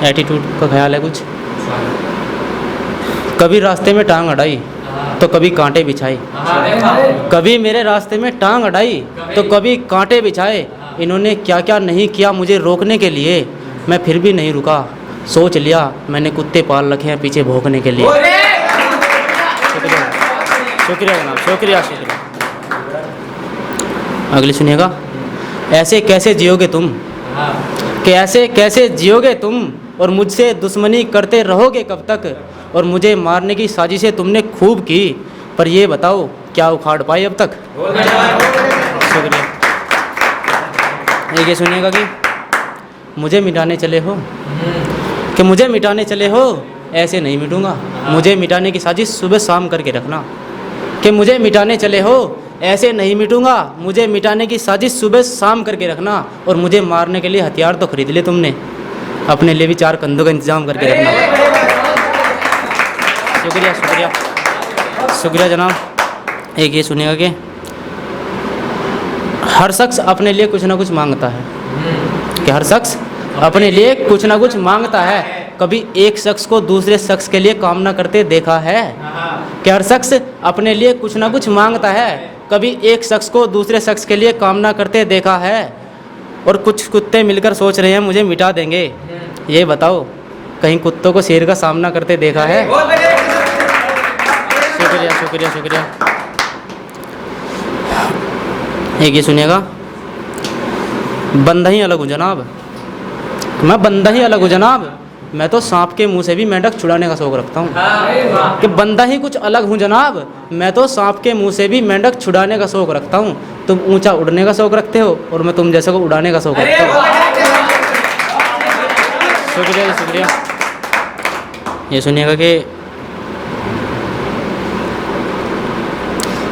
Attitude का ख्याल है कुछ। कभी रास्ते में टांग अड़ाई तो कभी कांटे बिछाए, कभी मेरे रास्ते में टांग अड़ाई तो कभी कांटे बिछाए। इन्होंने क्या क्या नहीं किया मुझे रोकने के लिए, मैं फिर भी नहीं रुका। सोच लिया मैंने कुत्ते पाल रखे हैं पीछे भौंकने के लिए। शुक्रिया शुक्रिया जनाब, शुक्रिया शुक्रिया। अगली सुनिएगा। ऐसे कैसे जियोगे तुम, कि ऐसे कैसे जियोगे तुम, और मुझसे दुश्मनी करते रहोगे कब तक। और मुझे मारने की साजिशें तुमने खूब की, पर ये बताओ क्या उखाड़ पाए अब तक। शुक्रिया। ये सुनिएगा कि मुझे मिटाने चले हो, कि मुझे मिटाने चले हो, ऐसे नहीं मिटूंगा। मुझे मिटाने की साजिश सुबह शाम करके रखना, कि मुझे मिटाने चले हो, ऐसे नहीं मिटूंगा। मुझे मिटाने की साजिश सुबह शाम करके रखना। और मुझे मारने के लिए हथियार तो खरीद लिए तुमने, अपने लिए भी 4 कंधों का इंतजाम करके रखना। शुक्रिया शुक्रिया शुक्रिया जनाब। एक ये सुनिएगा कि हर शख्स अपने लिए कुछ ना कुछ मांगता है, कि हर शख्स अपने लिए कुछ ना कुछ मांगता है। कभी एक शख्स को दूसरे शख्स के लिए कामना करते देखा है, कि हर शख्स अपने लिए कुछ ना कुछ मांगता है। कभी एक शख्स को दूसरे शख्स के लिए कामना करते देखा है। और कुछ कुत्ते मिलकर सोच रहे हैं मुझे मिटा देंगे। ये बताओ कहीं कुत्तों को शेर का सामना करते देखा है। शुक्रिया शुक्रिया शुक्रिया। एक ये सुनिएगा। बंदा ही अलग हूँ जनाब, मैं बंदा ही अलग हूँ जनाब। मैं तो सांप के मुंह से भी मेंढक छुड़ाने का शौक रखता हूँ, कि बंदा ही कुछ अलग हूँ जनाब। मैं तो सांप के मुंह से भी मेंढक छुड़ाने का शौक रखता हूँ। तुम ऊंचा उड़ने का शौक रखते हो और मैं तुम जैसे को उड़ाने का शौक रखता हूँ। शुक्रिया शुक्रिया। ये सुनिएगा कि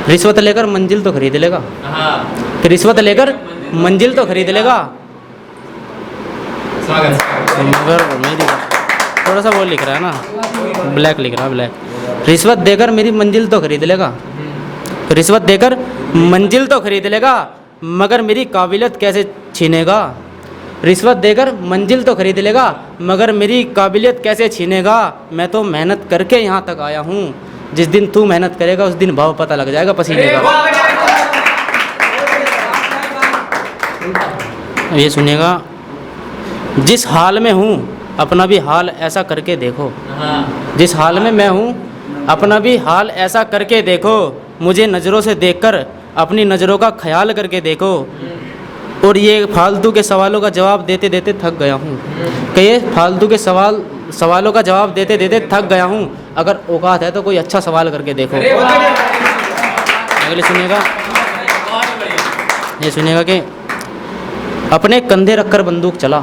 रिश्वत लेकर मंजिल तो खरीद लेगा, कि रिश्वत लेकर मंजिल तो खरीद लेगा, मगर मेरी थोड़ा सा वो लिख रहा है ना, ब्लैक लिख रहा है, ब्लैक। रिश्वत देकर मेरी मंजिल तो खरीद लेगा, रिश्वत देकर मंजिल तो खरीद लेगा, मगर मेरी काबिलियत कैसे छीनेगा। रिश्वत देकर मंजिल तो खरीद लेगा, मगर मेरी काबिलियत कैसे छीनेगा। मैं तो मेहनत करके यहाँ तक आया हूँ, जिस दिन तू मेहनत करेगा उस दिन भाव पता लग जाएगा पसीने का। ये सुनिएगा। जिस हाल में हूँ अपना भी हाल ऐसा करके देखो, जिस हाल में मैं हूँ अपना भी हाल ऐसा करके देखो। मुझे नज़रों से देखकर अपनी नज़रों का ख्याल करके देखो। और ये फालतू के सवालों का जवाब देते देते थक गया हूँ, कि ये फालतू के सवालों का जवाब देते देते थक गया हूँ। अगर औकात है तो कोई अच्छा सवाल करके देखो। अगले सुनिएगा। ये सुनिएगा कि अपने कंधे रखकर बंदूक चला,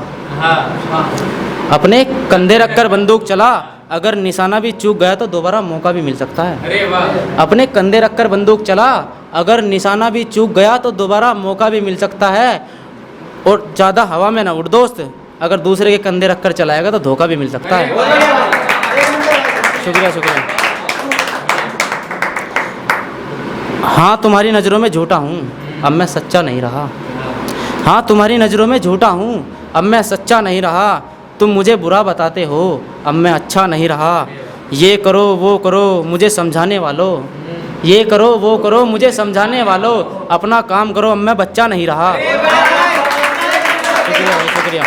अपने कंधे रखकर बंदूक चला। अगर निशाना भी चूक गया तो दोबारा मौका भी मिल सकता है। अपने कंधे रखकर बंदूक चला, अगर निशाना भी चूक गया तो दोबारा मौका भी मिल सकता है। और ज़्यादा हवा में ना उड़ दोस्त, अगर दूसरे के कंधे रखकर चलाएगा तो धोखा भी मिल सकता है। शुक्रिया शुक्रिया। हाँ तुम्हारी नज़रों में झूठा हूँ, अब मैं सच्चा नहीं रहा। हाँ तुम्हारी नज़रों में झूठा हूँ, अब मैं सच्चा नहीं रहा। तुम मुझे बुरा बताते हो, अब मैं अच्छा नहीं रहा। ये करो वो करो मुझे समझाने वालों, ये करो वो करो मुझे समझाने वालों। अपना काम करो, अब मैं बच्चा नहीं रहा। शुक्रिया भाई शुक्रिया।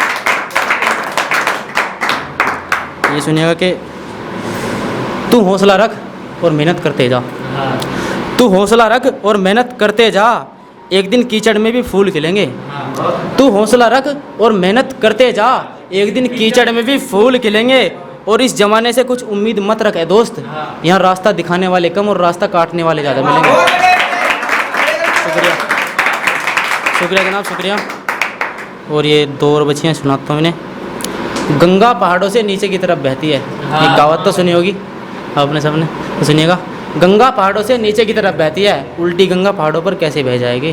ये सुनिएगा कि तू हौसला रख और मेहनत करते जा, तू हौसला रख और मेहनत करते जा। एक दिन कीचड़ में भी फूल खिलेंगे। तू हौसला रख और मेहनत करते जा, एक दिन कीचड़ में भी फूल खिलेंगे। और इस ज़माने से कुछ उम्मीद मत रखे दोस्त, यहाँ रास्ता दिखाने वाले कम और रास्ता काटने वाले ज़्यादा मिलेंगे। शुक्रिया शुक्रिया जनाब शुक्रिया। और ये 2 और बच्चियाँ सुनाता हूँ इन्हें। गंगा पहाड़ों से नीचे की तरफ बहती है। ये कहावत तो सुनी होगी आपने सबने, तो सुनिएगा। गंगा पहाड़ों से नीचे की तरफ बहती है, उल्टी गंगा पहाड़ों पर कैसे बह जाएगी।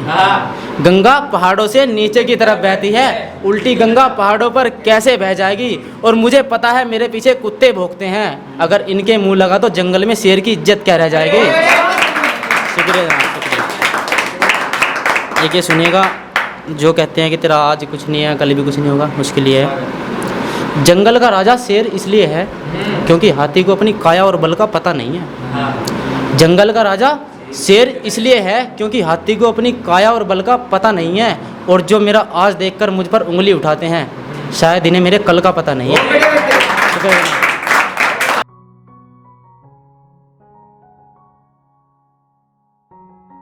गंगा पहाड़ों से नीचे की तरफ बहती है, उल्टी गंगा पहाड़ों पर कैसे बह जाएगी। और मुझे पता है मेरे पीछे कुत्ते भौंकते हैं, अगर इनके मुंह लगा तो जंगल में शेर की इज्जत क्या रह जाएगी। शुक्रिया जनाब शुक्रिया। एक ये सुनिएगा। जो कहते हैं कि तेरा आज कुछ नहीं है कल भी कुछ नहीं होगा, उसके लिए है। जंगल का राजा शेर इसलिए है क्योंकि हाथी को अपनी काया और बल का पता नहीं है। जंगल का राजा शेर इसलिए है क्योंकि हाथी को अपनी काया और बल का पता नहीं है, और जो मेरा आज देखकर मुझ पर उंगली उठाते हैं शायद इन्हें मेरे कल का पता नहीं है।